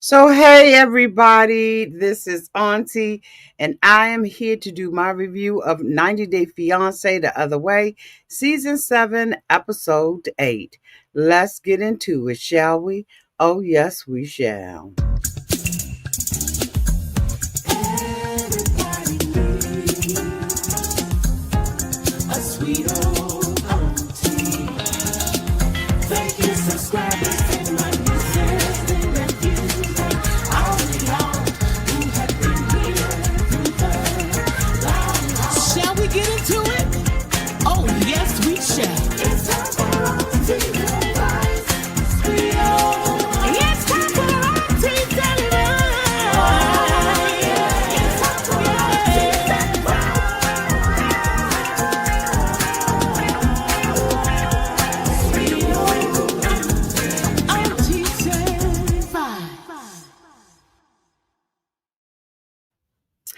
So, hey everybody, this is Auntie, and I am here to do my review of 90 Day Fiancé the Other Way, Season 7, Episode 8. Let's get into it, shall we? Oh, yes, we shall. A sweet old auntie. Thank you, subscribers, and my nieces and nephews, and all the y'all who have been here through the long haul. Shall we get into it? Oh, yes, we shall. It's time for Auntie Advice. It's time for Auntie Advice. Oh, yeah. It's time for Auntie Advice.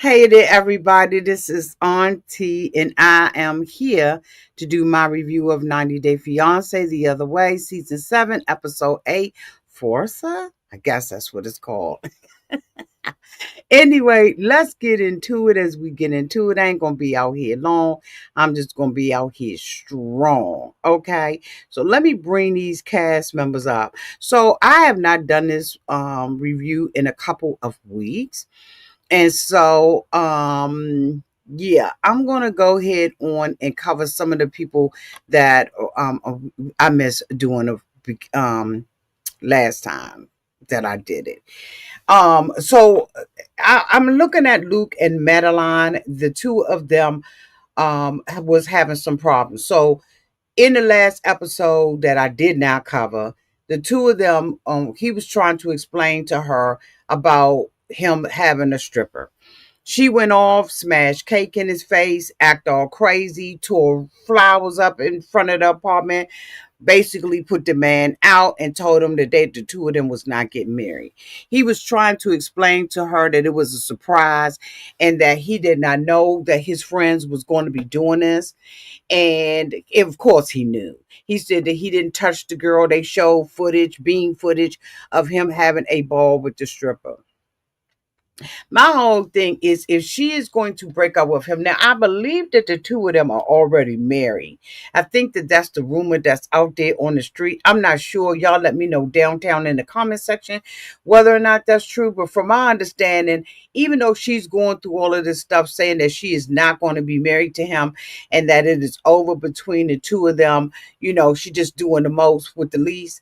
Hey there, everybody. This is Auntie, and I am here to do my review of 90 Day Fiancé the Other Way, Season 7, Episode 8, Forza? I guess that's what it's called. Anyway, let's get into it. As we get into it, I ain't going to be out here long. I'm just going to be out here strong. Okay. So let me bring these cast members up. So I have not done this review in a couple of weeks. And so, yeah, I'm going to go ahead on and cover some of the people that I missed doing last time that I did it. So I'm looking at Luke and Meline. The two of them was having some problems. So in the last episode that I did not cover, the two of them, he was trying to explain to her about him having a stripper. She went off, smashed cake in his face, act all crazy, tore flowers up in front of the apartment, basically put the man out and told him that the two of them was not getting married. He was trying to explain to her that it was a surprise and that he did not know that his friends was going to be doing this. And of course he knew. He said that he didn't touch the girl. They showed footage, beam footage of him having a ball with the stripper. My whole thing is, if she is going to break up with him, now I believe that the two of them are already married. I think that that's the rumor that's out there on the street. I'm not sure. Y'all let me know downtown in the comment section whether or not that's true. But from my understanding, even though she's going through all of this stuff saying that she is not going to be married to him and that it is over between the two of them, she just doing the most with the least.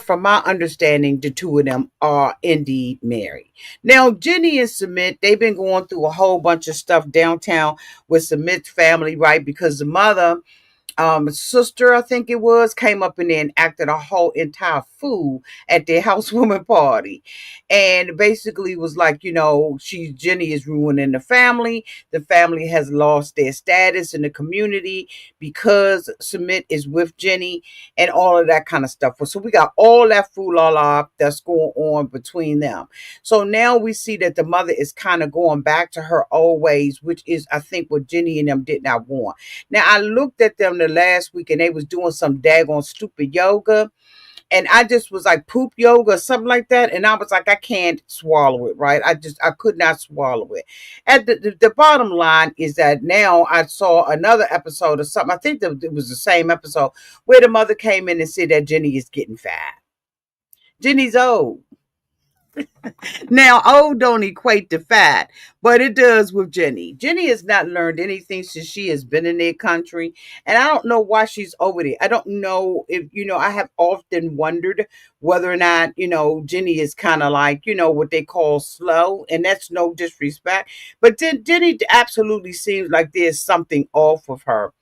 From my understanding, the two of them are indeed married. Now, Jenny and Sumit, they've been going through a whole bunch of stuff downtown with Sumit's family, right? Because the mother, sister, I think it was, came up in there and acted a whole entire fool at their housewarming party. And basically was like, Jenny is ruining the family. The family has lost their status in the community because Sumit is with Jenny and all of that kind of stuff. So we got all that fool that's going on between them. So now we see that the mother is kind of going back to her old ways, which is, I think, what Jenny and them did not want. Now, I looked at them the last week and they was doing some daggone stupid yoga. And I just was like, poop yoga or something like that. And I was like, I can't swallow it, right? I could not swallow it. At the bottom line is that now I saw another episode or something. I think that it was the same episode where the mother came in and said that Jenny is getting fat. Jenny's old. Now, old don't equate to fat, but it does with Jenny. Jenny has not learned anything since she has been in their country, and I don't know why she's over there. I don't know if, I have often wondered whether or not, Jenny is kind of like, what they call slow, and that's no disrespect. But then Jenny absolutely seems like there's something off with her.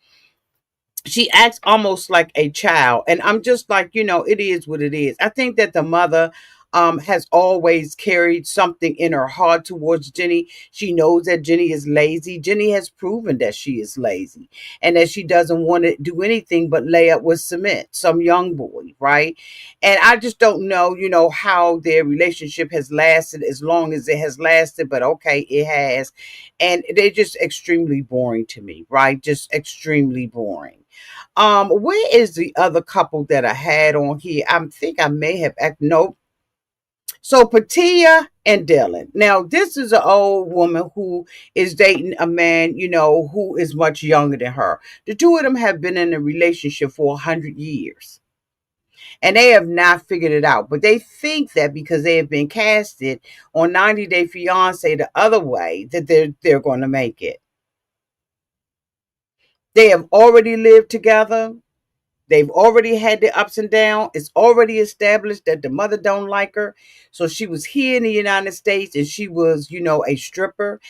She acts almost like a child, and I'm just like, it is what it is. I think that the mother has always carried something in her heart towards Jenny. She knows that Jenny is lazy. Jenny has proven that she is lazy and that she doesn't want to do anything but lay up with Sumit, some young boy, right? And I just don't know, how their relationship has lasted as long as it has lasted, but okay, it has. And they're just extremely boring to me, right? Just extremely boring. Where is the other couple that I had on here? I think I may have nope. So Patia and Dylan. Now, this is an old woman who is dating a man, who is much younger than her. The two of them have been in a relationship for 100 years. And they have not figured it out. But they think that because they have been casted on 90 Day Fiancé the other way, that they're going to make it. They have already lived together. They've already had the ups and downs. It's already established that the mother don't like her. So she was here in the United States and she was, a stripper.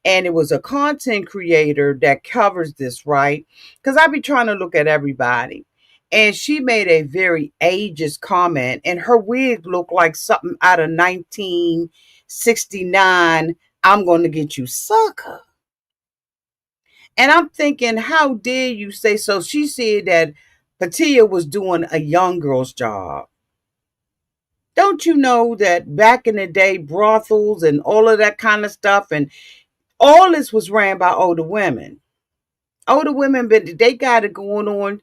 And it was a content creator that covers this, right? Because I be trying to look at everybody. And she made a very ageist comment, and her wig looked like something out of 1969. I'm going to get you, sucker. And I'm thinking, how dare you say so? She said that Patia was doing a young girl's job. Don't you know that back in the day, brothels and all of that kind of stuff, and all this was ran by older women. Older women, but they got it going on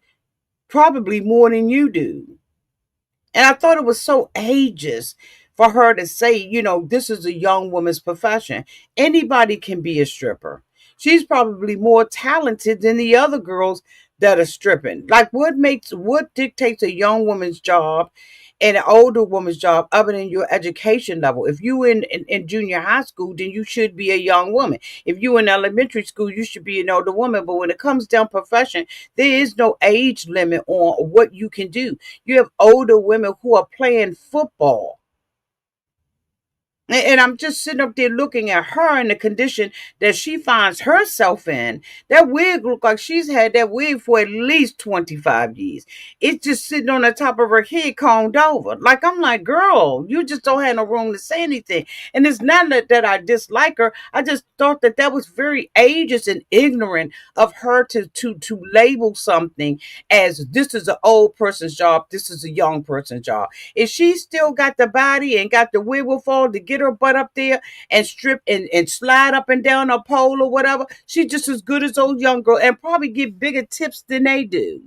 probably more than you do. And I thought it was so ageist for her to say, this is a young woman's profession. Anybody can be a stripper. She's probably more talented than the other girls that are stripping. Like, what dictates a young woman's job and an older woman's job other than your education level? If you in junior high school, then you should be a young woman. If you in elementary school, you should be an older woman. But when it comes down profession, there is no age limit on what you can do. You have older women who are playing football. And I'm just sitting up there looking at her in the condition that she finds herself in. That wig look like she's had that wig for at least 25 years. It's just sitting on the top of her head, combed over. Like, I'm like, girl, you just don't have no room to say anything. And it's not that I dislike her. I just thought that was very ageist and ignorant of her to label something as this is an old person's job, this is a young person's job. If she still got the body and got the wherewithal to get her butt up there and strip and slide up and down a pole or whatever, she's just as good as old young girl and probably get bigger tips than they do.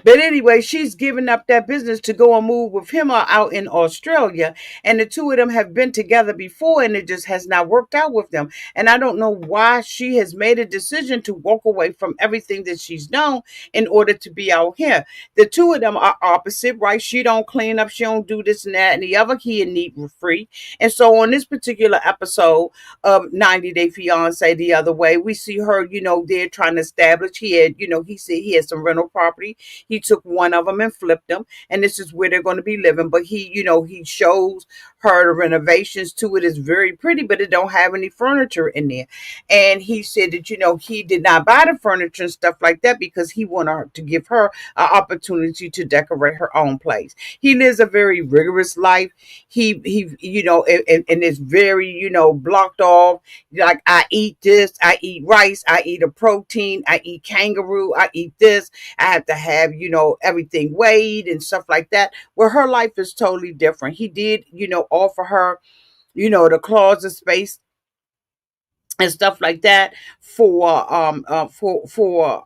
But anyway, she's given up that business to go and move with him out in Australia. And the two of them have been together before and it just has not worked out with them. And I don't know why she has made a decision to walk away from everything that she's known in order to be out here. The two of them are opposite, right? She don't clean up, she don't do this and that, and the other he and neat free. And so on this particular episode of 90 Day Fiance the other way, we see her, there trying to establish. He had, he said he had some rental property. He took one of them and flipped them, and this is where they're going to be living. But he shows her the renovations to it. Is very pretty, but it don't have any furniture in there. And he said that he did not buy the furniture and stuff like that because he wanted to give her an opportunity to decorate her own place. He lives a very rigorous life. He and it's very blocked off. Like, I eat this, I eat rice, I eat a protein, I eat kangaroo, I eat this. I have to have, everything weighed and stuff like that. Well, her life is totally different. He did, offer her, the closet space and stuff like that for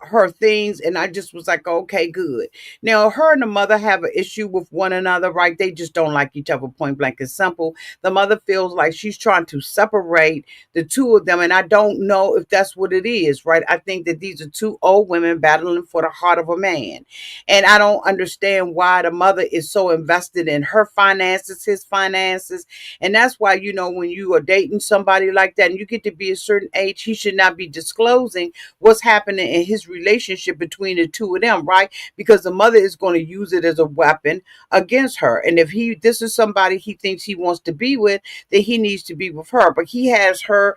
her things, and I just was like, okay, good. Now her and the mother have an issue with one another, right? They just don't like each other, point blank and simple. The mother feels like she's trying to separate the two of them, and I don't know if that's what it is, right? I think that these are two old women battling for the heart of a man, and I don't understand why the mother is so invested in her finances, his finances. And that's why, when you are dating somebody like that and you get to be a certain age, he should not be disclosing what's happening in his relationship between the two of them, right? Because the mother is going to use it as a weapon against her. And if this is somebody he thinks he wants to be with, then he needs to be with her. But he has her,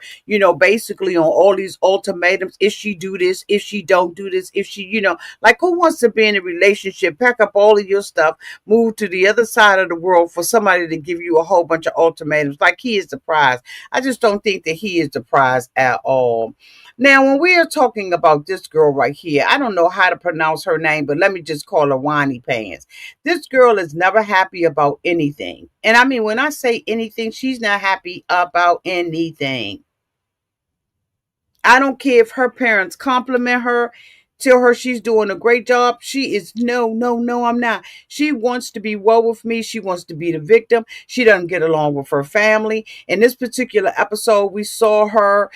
basically on all these ultimatums. If she do this, if she don't do this, if she, like, who wants to be in a relationship, pack up all of your stuff, move to the other side of the world for somebody to give you a whole bunch of ultimatums like he is the prize? I just don't think that he is the prize at all. Now, when we are talking about this girl right here, I don't know how to pronounce her name, but let me just call her Whiny Pants. This girl is never happy about anything. And I mean, when I say anything, she's not happy about anything. I don't care if her parents compliment her. tell her she's doing a great job. She is no, no, no, I'm not. She wants to be well with me. She wants to be the victim. She doesn't get along with her family. In this particular episode, we saw her,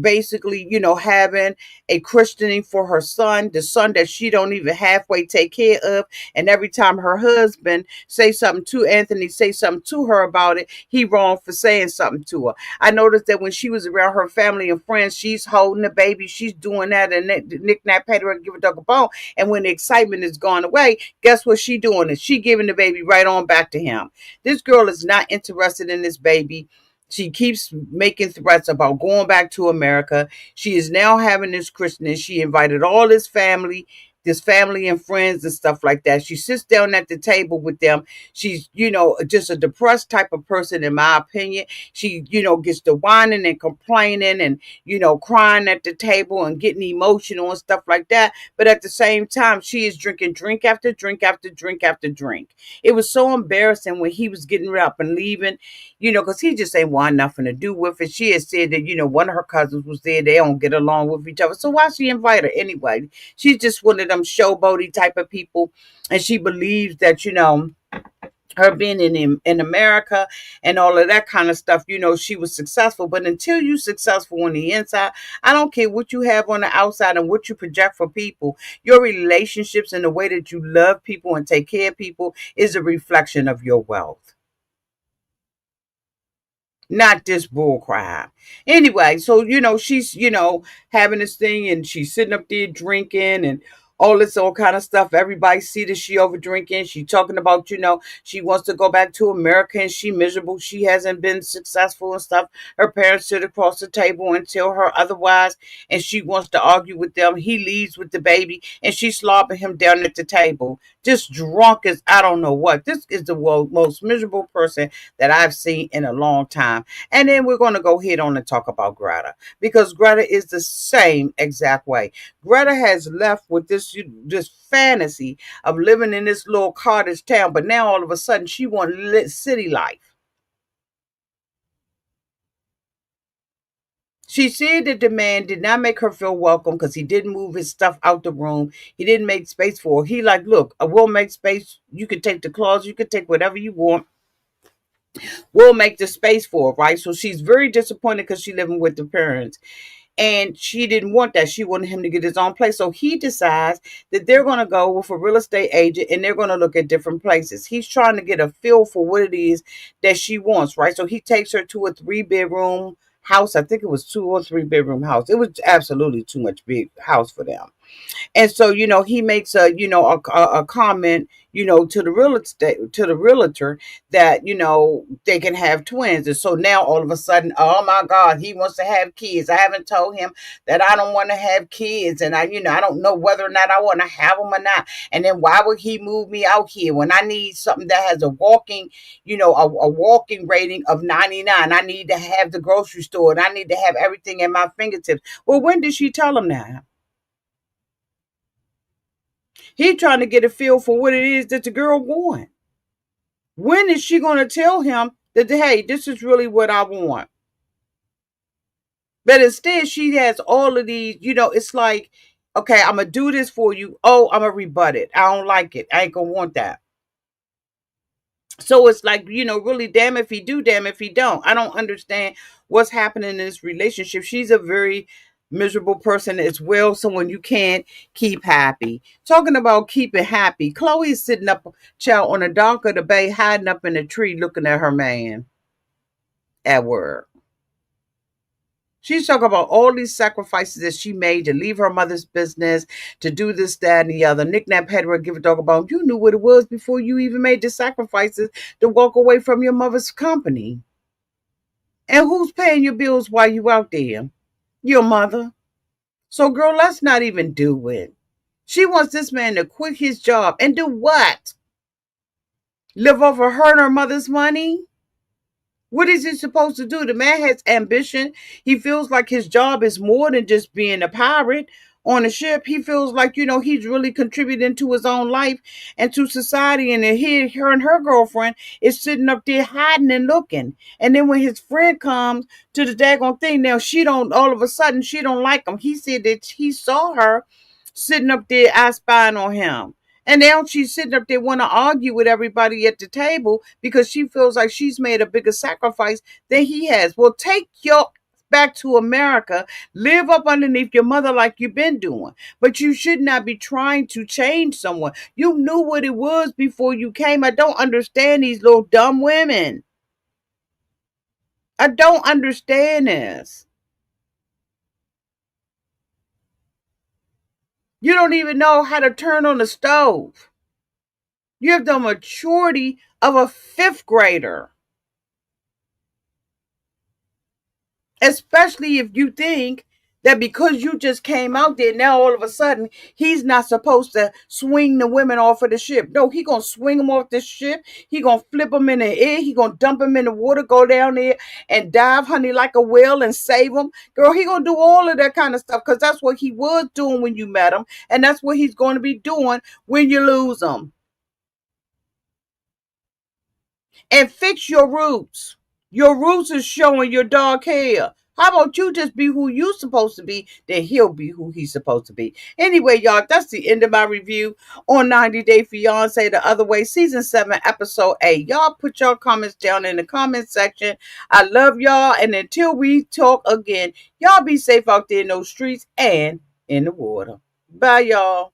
basically, having a christening for her son, the son that she don't even halfway take care of. And every time her husband say something to her about it, he wrong for saying something to her. I noticed that when she was around her family and friends, she's holding the baby, she's doing that, and Nick Nat Patrick give a dog a bone. And when the excitement is gone away, guess what she doing? Is she giving the baby right on back to him? This girl is not interested in this baby. She keeps making threats about going back to America. She is now having this christening. She invited all this family and friends and stuff like that. She sits down at the table with them. She's, just a depressed type of person, in my opinion. She, gets to whining and complaining and, crying at the table and getting emotional and stuff like that. But at the same time, she is drinking drink after drink after drink after drink. It was so embarrassing when he was getting up and leaving, because he just ain't want nothing to do with it. She had said that, one of her cousins was there. They don't get along with each other. So why she invite her anyway? She's just one of them showboaty type of people. And she believes that, her being in America and all of that kind of stuff, she was successful. But until you're successful on the inside, I don't care what you have on the outside and what you project for people. Your relationships and the way that you love people and take care of people is a reflection of your wealth, not this bull crap. Anyway, so she's having this thing and she's sitting up there drinking and all kind of stuff. Everybody see that she over drinking. She talking about she wants to go back to America and she miserable. She hasn't been successful and stuff. Her parents sit across the table and tell her otherwise, and she wants to argue with them. He leaves with the baby and she's slobbing him down at the table, just drunk as I don't know what. This is the most miserable person that I've seen in a long time. And then we're going to go head on and talk about Greta, because Greta is the same exact way. Greta has left with this fantasy of living in this little cottage town, but now all of a sudden she wants city life. She said that the man did not make her feel welcome because he didn't move his stuff out the room. He didn't make space for her. He like, look, I will make space. You can take the clothes. You can take whatever you want. We'll make the space for her, right? So she's very disappointed because she's living with the parents. And she didn't want that. She wanted him to get his own place. So he decides that they're going to go with a real estate agent and they're going to look at different places. He's trying to get a feel for what it is that she wants, right? So he takes her to a 3-bedroom house. I think it was 2 or 3-bedroom house. It was absolutely too much big house for them. And so, he makes a comment, to the real estate, to the realtor that, they can have twins. And so now all of a sudden, oh my God, he wants to have kids. I haven't told him that I don't want to have kids. And I don't know whether or not I want to have them or not. And then why would he move me out here when I need something that has a walking, a walking rating of 99? I need to have the grocery store and I need to have everything at my fingertips. Well, when did she tell him that? He trying to get a feel for what it is that the girl want. When is she going to tell him that, hey, this is really what I want? But instead, she has all of these, it's like, okay, I'm going to do this for you. Oh, I'm going to rebut it. I don't like it. I ain't going to want that. So it's like, really, damn if he do, damn if he don't. I don't understand what's happening in this relationship. She's a very miserable person as well, someone you can't keep happy. Talking about keeping happy, Chloe is sitting up, child, on the dock of the bay, hiding up in a tree, looking at her man at work. She's talking about all these sacrifices that she made to leave her mother's business, to do this, that, and the other. Nick Nap had her give a dog about, you knew what it was before you even made the sacrifices to walk away from your mother's company. And who's paying your bills while you out there? Your mother. So, girl, let's not even do it. She wants this man to quit his job and do what? Live over her and her mother's money? What is he supposed to do? The man has ambition. He feels like his job is more than just being a pirate on a ship. He feels like, he's really contributing to his own life and to society. And then her and her girlfriend is sitting up there hiding and looking. And then when his friend comes to the daggone thing, now all of a sudden, she don't like him. He said that he saw her sitting up there, I spying on him. And now she's sitting up there want to argue with everybody at the table because she feels like she's made a bigger sacrifice than he has. Well, take your back to America, live up underneath your mother like you've been doing. But you should not be trying to change someone. You knew what it was before you came. I don't understand these little dumb women. I don't understand this. You don't even know how to turn on the stove. You have the maturity of a fifth grader. Especially if you think that because you just came out there, now all of a sudden he's not supposed to swing the women off of the ship. No, he gonna swing them off the ship. He gonna flip them in the air. He gonna dump them in the water, go down there and dive, honey, like a whale and save them. Girl, he gonna do all of that kind of stuff because that's what he was doing when you met him, and that's what he's going to be doing when you lose him. And fix your roots. Your roots is showing your dark hair. How about you just be who you supposed to be, then he'll be who he's supposed to be. Anyway, y'all, that's the end of my review on 90 Day Fiancé The Other Way, Season 7, Episode 8. Y'all put your comments down in the comment section. I love y'all, and until we talk again, y'all be safe out there in those streets and in the water. Bye, y'all.